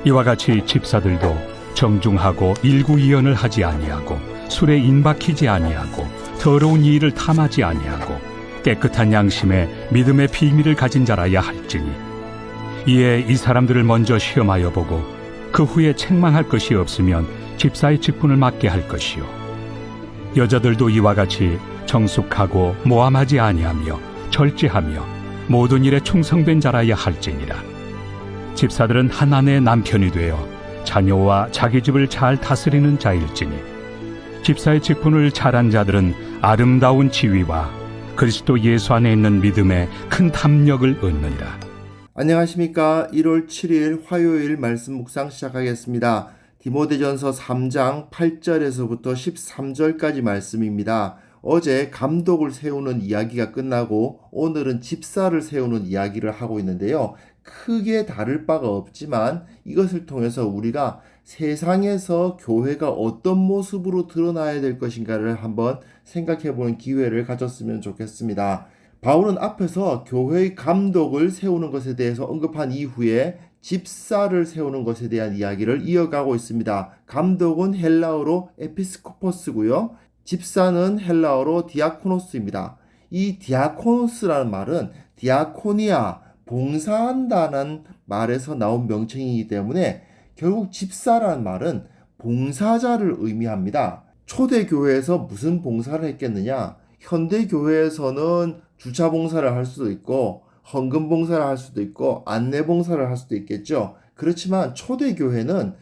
이와 같이 집사들도 정중하고 일구이연을 하지 아니하고 술에 인박히지 아니하고 더러운 일을 탐하지 아니하고 깨끗한 양심에 믿음의 비밀을 가진 자라야 할지니 이에 이 사람들을 먼저 시험하여 보고 그 후에 책망할 것이 없으면 집사의 직분을 맡게 할 것이요 여자들도 이와 같이 정숙하고 모함하지 아니하며 절제하며 모든 일에 충성된 자라야 할지니라. 집사들은 한 아내의 남편이 되어 자녀와 자기 집을 잘 다스리는 자일지니 집사의 직분을 잘한 자들은 아름다운 지위와 그리스도 예수 안에 있는 믿음에 큰 탐욕을 얻느니라. 안녕하십니까. 1월 7일 화요일 말씀 묵상 시작하겠습니다. 디모데전서 3장 8절에서부터 13절까지 말씀입니다. 어제 감독을 세우는 이야기가 끝나고 오늘은 집사를 세우는 이야기를 하고 있는데요. 크게 다를 바가 없지만 이것을 통해서 우리가 세상에서 교회가 어떤 모습으로 드러나야 될 것인가를 한번 생각해보는 기회를 가졌으면 좋겠습니다. 바울은 앞에서 교회의 감독을 세우는 것에 대해서 언급한 이후에 집사를 세우는 것에 대한 이야기를 이어가고 있습니다. 감독은 헬라어로 에피스코포스고요. 집사는 헬라어로 디아코노스입니다. 이 디아코노스라는 말은 디아코니아, 봉사한다는 말에서 나온 명칭이기 때문에 결국 집사라는 말은 봉사자를 의미합니다. 초대교회에서 무슨 봉사를 했겠느냐? 현대교회에서는 주차 봉사를 할 수도 있고 헌금 봉사를 할 수도 있고 안내 봉사를 할 수도 있겠죠. 그렇지만 초대교회는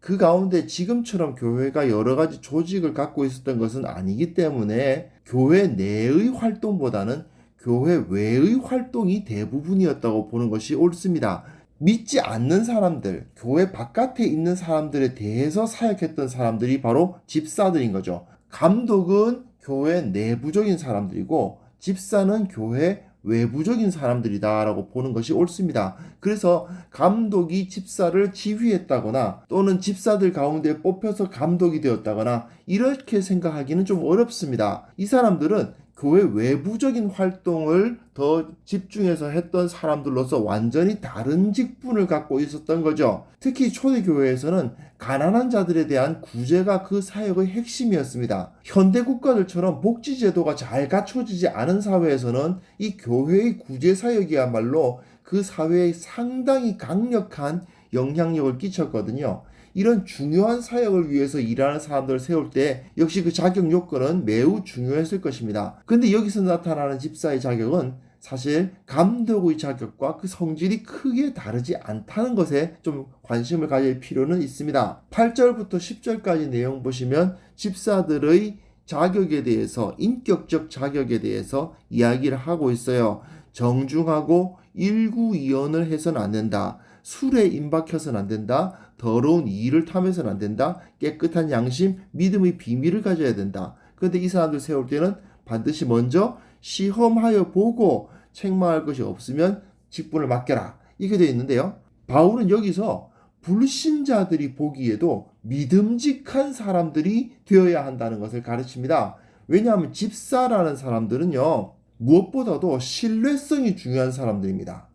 그 가운데 지금처럼 교회가 여러 가지 조직을 갖고 있었던 것은 아니기 때문에 교회 내의 활동보다는 교회 외의 활동이 대부분이었다고 보는 것이 옳습니다. 믿지 않는 사람들, 교회 바깥에 있는 사람들에 대해서 사역했던 사람들이 바로 집사들인 거죠. 감독은 교회 내부적인 사람들이고 집사는 교회 외부적인 사람들이다라고 보는 것이 옳습니다. 그래서 감독이 집사를 지휘했다거나 또는 집사들 가운데 뽑혀서 감독이 되었다거나 이렇게 생각하기는 좀 어렵습니다. 이 사람들은 교회 외부적인 활동을 더 집중해서 했던 사람들로서 완전히 다른 직분을 갖고 있었던 거죠. 특히 초대교회에서는 가난한 자들에 대한 구제가 그 사역의 핵심이었습니다. 현대 국가들처럼 복지제도가 잘 갖춰지지 않은 사회에서는 이 교회의 구제 사역이야말로 그 사회에 상당히 강력한 영향력을 끼쳤거든요. 이런 중요한 사역을 위해서 일하는 사람들을 세울 때 역시 그 자격 요건은 매우 중요했을 것입니다. 근데 여기서 나타나는 집사의 자격은 사실 감독의 자격과 그 성질이 크게 다르지 않다는 것에 좀 관심을 가질 필요는 있습니다. 8절부터 10절까지 내용 보시면 집사들의 자격에 대해서, 인격적 자격에 대해서 이야기를 하고 있어요. 정중하고 일구이연을 해서는 안 된다. 술에 임박혀서는 안 된다. 더러운 일을 탐해서는 안 된다. 깨끗한 양심, 믿음의 비밀을 가져야 된다. 그런데 이 사람들 세울 때는 반드시 먼저 시험하여 보고 책망할 것이 없으면 직분을 맡겨라. 이렇게 되어 있는데요. 바울은 여기서 불신자들이 보기에도 믿음직한 사람들이 되어야 한다는 것을 가르칩니다. 왜냐하면 집사라는 사람들은요, 무엇보다도 신뢰성이 중요한 사람들입니다.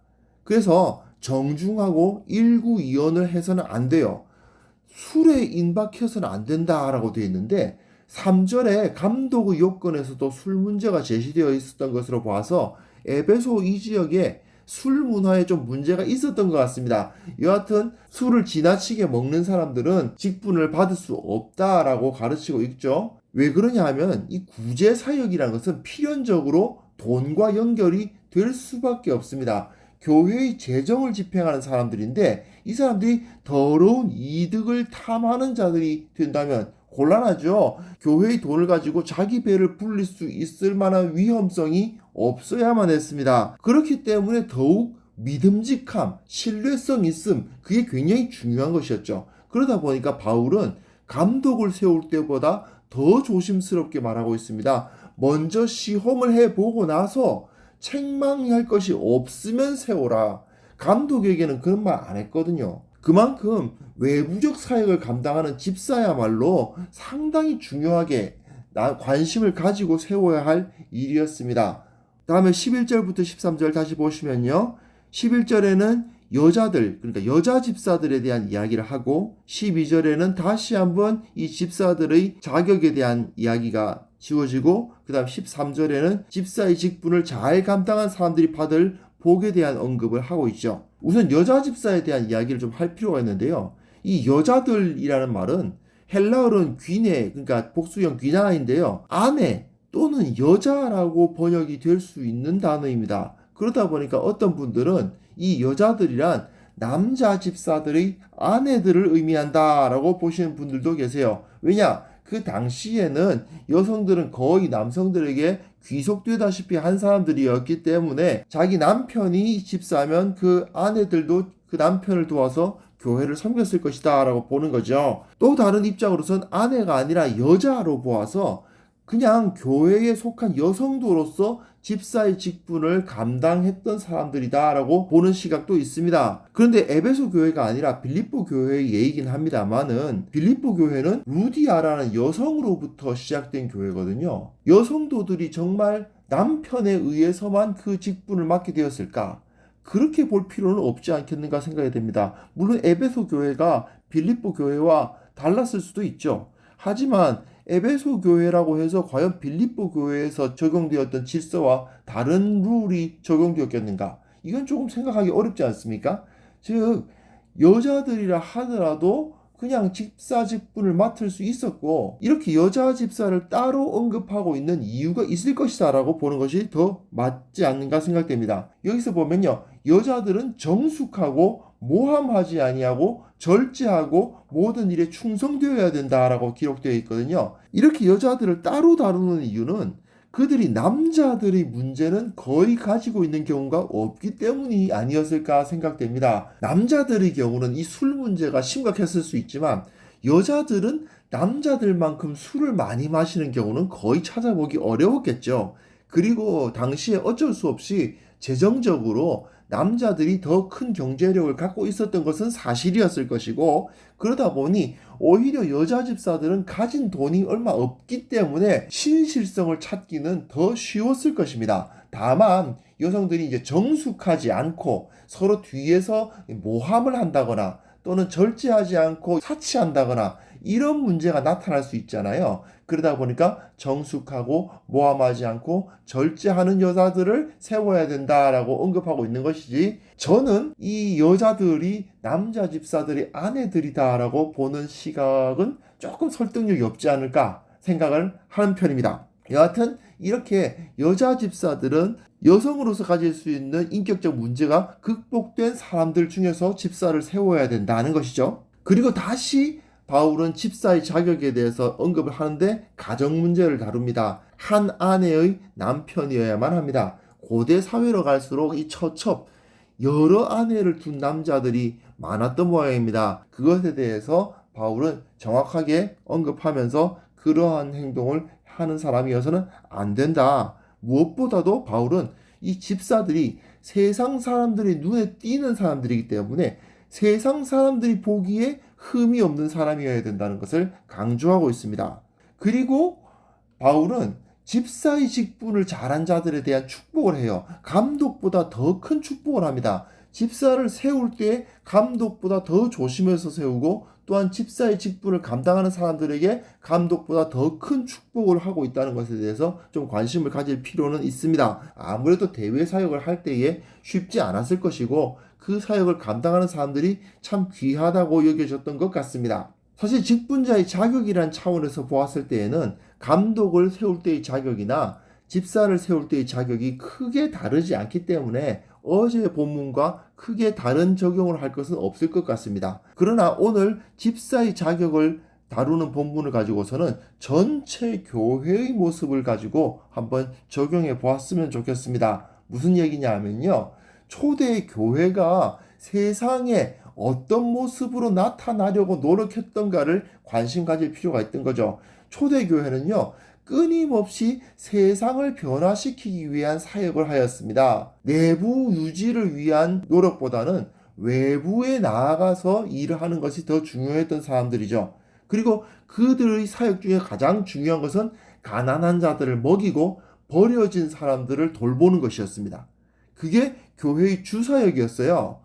그래서 정중하고 일구이연을 해서는 안 돼요. 술에 임박해서는 안 된다라고 되어 있는데 3절에 감독의 요건에서도 술 문제가 제시되어 있었던 것으로 봐서 에베소 이 지역에 술 문화에 좀 문제가 있었던 것 같습니다. 여하튼 술을 지나치게 먹는 사람들은 직분을 받을 수 없다라고 가르치고 있죠. 왜 그러냐 하면 이 구제 사역이라는 것은 필연적으로 돈과 연결이 될 수밖에 없습니다. 교회의 재정을 집행하는 사람들인데 이 사람들이 더러운 이득을 탐하는 자들이 된다면 곤란하죠. 교회의 돈을 가지고 자기 배를 불릴 수 있을 만한 위험성이 없어야만 했습니다. 그렇기 때문에 더욱 믿음직함, 신뢰성 있음, 그게 굉장히 중요한 것이었죠. 그러다 보니까 바울은 감독을 세울 때보다 더 조심스럽게 말하고 있습니다. 먼저 시험을 해보고 나서 책망할 것이 없으면 세워라. 감독에게는 그런 말 안 했거든요. 그만큼 외부적 사역을 감당하는 집사야말로 상당히 중요하게 관심을 가지고 세워야 할 일이었습니다. 다음에 11절부터 13절 다시 보시면요. 11절에는 여자들, 그러니까 여자 집사들에 대한 이야기를 하고 12절에는 다시 한번 이 집사들의 자격에 대한 이야기가 지워지고 그 다음 13절에는 집사의 직분을 잘 감당한 사람들이 받을 복에 대한 언급을 하고 있죠. 우선 여자 집사에 대한 이야기를 좀 할 필요가 있는데요. 이 여자들이라는 말은 헬라어로는 귀네, 그러니까 복수형 귀나인데요. 아내 또는 여자라고 번역이 될 수 있는 단어입니다. 그러다 보니까 어떤 분들은 이 여자들이란 남자 집사들의 아내들을 의미한다라고 보시는 분들도 계세요. 왜냐? 그 당시에는 여성들은 거의 남성들에게 귀속되다시피 한 사람들이었기 때문에 자기 남편이 집사면 그 아내들도 그 남편을 도와서 교회를 섬겼을 것이다 라고 보는 거죠. 또 다른 입장으로선 아내가 아니라 여자로 보아서 그냥 교회에 속한 여성도로서 집사의 직분을 감당했던 사람들이다라고 보는 시각도 있습니다. 그런데 에베소 교회가 아니라 빌립보 교회의 예이긴 합니다만은 빌립보 교회는 루디아라는 여성으로부터 시작된 교회거든요. 여성도들이 정말 남편에 의해서만 그 직분을 맡게 되었을까? 그렇게 볼 필요는 없지 않겠는가 생각이 됩니다. 물론 에베소 교회가 빌립보 교회와 달랐을 수도 있죠. 하지만 에베소 교회라고 해서 과연 빌립보 교회에서 적용되었던 질서와 다른 룰이 적용되었겠는가? 이건 조금 생각하기 어렵지 않습니까? 즉 여자들이라 하더라도 그냥 집사 직분을 맡을 수 있었고 이렇게 여자 집사를 따로 언급하고 있는 이유가 있을 것이다 라고 보는 것이 더 맞지 않는가 생각됩니다. 여기서 보면요, 여자들은 정숙하고 모함하지 아니하고 절제하고 모든 일에 충성되어야 된다라고 기록되어 있거든요. 이렇게 여자들을 따로 다루는 이유는 그들이 남자들의 문제는 거의 가지고 있는 경우가 없기 때문이 아니었을까 생각됩니다. 남자들의 경우는 이 술 문제가 심각했을 수 있지만 여자들은 남자들만큼 술을 많이 마시는 경우는 거의 찾아보기 어려웠겠죠. 그리고 당시에 어쩔 수 없이 재정적으로 남자들이 더 큰 경제력을 갖고 있었던 것은 사실이었을 것이고 그러다 보니 오히려 여자 집사들은 가진 돈이 얼마 없기 때문에 신실성을 찾기는 더 쉬웠을 것입니다. 다만 여성들이 이제 정숙하지 않고 서로 뒤에서 모함을 한다거나 또는 절제하지 않고 사치한다거나 이런 문제가 나타날 수 있잖아요. 그러다 보니까 정숙하고 모함하지 않고 절제하는 여자들을 세워야 된다라고 언급하고 있는 것이지 저는 이 여자들이 남자 집사들의 아내들이다라고 보는 시각은 조금 설득력이 없지 않을까 생각을 하는 편입니다. 여하튼 이렇게 여자 집사들은 여성으로서 가질 수 있는 인격적 문제가 극복된 사람들 중에서 집사를 세워야 된다는 것이죠. 그리고 다시 바울은 집사의 자격에 대해서 언급을 하는데 가정 문제를 다룹니다. 한 아내의 남편이어야만 합니다. 고대 사회로 갈수록 이 처첩 여러 아내를 둔 남자들이 많았던 모양입니다. 그것에 대해서 바울은 정확하게 언급하면서 그러한 행동을 하는 사람이어서는 안 된다. 무엇보다도 바울은 이 집사들이 세상 사람들이 눈에 띄는 사람들이기 때문에 세상 사람들이 보기에 흠이 없는 사람이어야 된다는 것을 강조하고 있습니다. 그리고 바울은 집사의 직분을 잘한 자들에 대한 축복을 해요. 감독보다 더 큰 축복을 합니다. 집사를 세울 때 감독보다 더 조심해서 세우고 또한 집사의 직분을 감당하는 사람들에게 감독보다 더 큰 축복을 하고 있다는 것에 대해서 좀 관심을 가질 필요는 있습니다. 아무래도 대외 사역을 할 때에 쉽지 않았을 것이고 그 사역을 감당하는 사람들이 참 귀하다고 여겨졌던 것 같습니다. 사실 직분자의 자격이란 차원에서 보았을 때에는 감독을 세울 때의 자격이나 집사를 세울 때의 자격이 크게 다르지 않기 때문에 어제 본문과 크게 다른 적용을 할 것은 없을 것 같습니다. 그러나 오늘 집사의 자격을 다루는 본문을 가지고서는 전체 교회의 모습을 가지고 한번 적용해 보았으면 좋겠습니다. 무슨 얘기냐 하면요. 초대 교회가 세상에 어떤 모습으로 나타나려고 노력했던가를 관심 가질 필요가 있던 거죠. 초대 교회는요. 끊임없이 세상을 변화시키기 위한 사역을 하였습니다. 내부 유지를 위한 노력보다는 외부에 나아가서 일을 하는 것이 더 중요했던 사람들이죠. 그리고 그들의 사역 중에 가장 중요한 것은 가난한 자들을 먹이고 버려진 사람들을 돌보는 것이었습니다. 그게 교회의 주사역이었어요.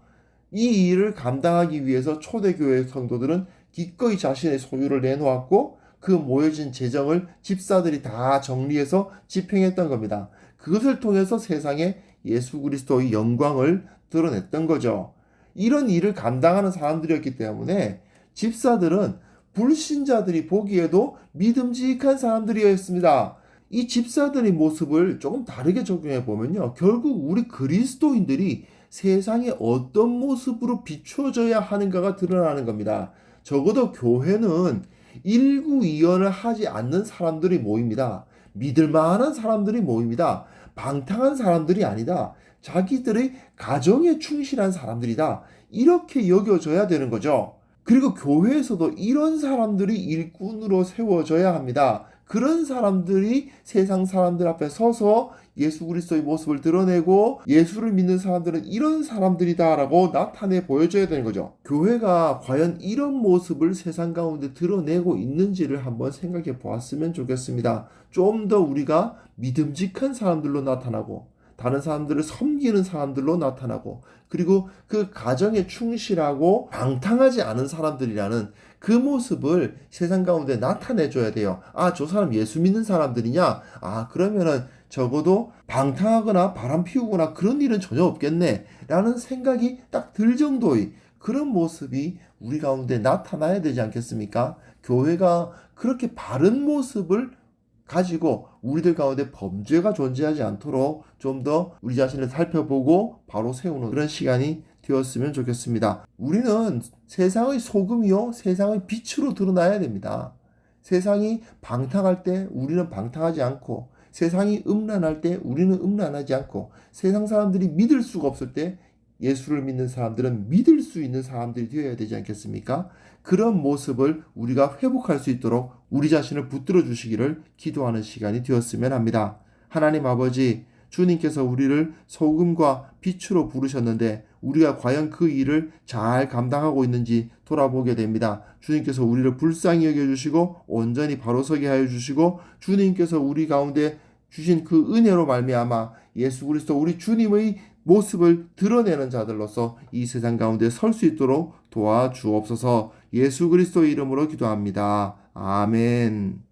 이 일을 감당하기 위해서 초대교회 성도들은 기꺼이 자신의 소유를 내놓았고 그 모여진 재정을 집사들이 다 정리해서 집행했던 겁니다. 그것을 통해서 세상에 예수 그리스도의 영광을 드러냈던 거죠. 이런 일을 감당하는 사람들이었기 때문에 집사들은 불신자들이 보기에도 믿음직한 사람들이었습니다. 이 집사들의 모습을 조금 다르게 적용해 보면요. 결국 우리 그리스도인들이 세상에 어떤 모습으로 비춰져야 하는가가 드러나는 겁니다. 적어도 교회는 일구이연을 하지 않는 사람들이 모입니다. 믿을 만한 사람들이 모입니다. 방탕한 사람들이 아니다. 자기들의 가정에 충실한 사람들이다. 이렇게 여겨져야 되는 거죠. 그리고 교회에서도 이런 사람들이 일꾼으로 세워져야 합니다. 그런 사람들이 세상 사람들 앞에 서서 예수 그리스도의 모습을 드러내고 예수를 믿는 사람들은 이런 사람들이다라고 나타내 보여줘야 되는 거죠. 교회가 과연 이런 모습을 세상 가운데 드러내고 있는지를 한번 생각해 보았으면 좋겠습니다. 좀 더 우리가 믿음직한 사람들로 나타나고 다른 사람들을 섬기는 사람들로 나타나고 그리고 그 가정에 충실하고 방탕하지 않은 사람들이라는 그 모습을 세상 가운데 나타내줘야 돼요. 아, 저 사람 예수 믿는 사람들이냐? 아, 그러면은 적어도 방탕하거나 바람 피우거나 그런 일은 전혀 없겠네 라는 생각이 딱 들 정도의 그런 모습이 우리 가운데 나타나야 되지 않겠습니까? 교회가 그렇게 바른 모습을 가지고 우리들 가운데 범죄가 존재하지 않도록 좀 더 우리 자신을 살펴보고 바로 세우는 그런 시간이 되었으면 좋겠습니다. 우리는 세상의 소금이요, 세상의 빛으로 드러나야 됩니다. 세상이 방탕할 때 우리는 방탕하지 않고 세상이 음란할 때 우리는 음란하지 않고 세상 사람들이 믿을 수가 없을 때 예수를 믿는 사람들은 믿을 수 있는 사람들이 되어야 되지 않겠습니까? 그런 모습을 우리가 회복할 수 있도록 우리 자신을 붙들어 주시기를 기도하는 시간이 되었으면 합니다. 하나님 아버지, 주님께서 우리를 소금과 빛으로 부르셨는데 우리가 과연 그 일을 잘 감당하고 있는지 돌아보게 됩니다. 주님께서 우리를 불쌍히 여겨주시고 온전히 바로 서게 하여 주시고 주님께서 우리 가운데 주신 그 은혜로 말미암아 예수 그리스도 우리 주님의 모습을 드러내는 자들로서 이 세상 가운데 설 수 있도록 도와주옵소서. 예수 그리스도의 이름으로 기도합니다. 아멘.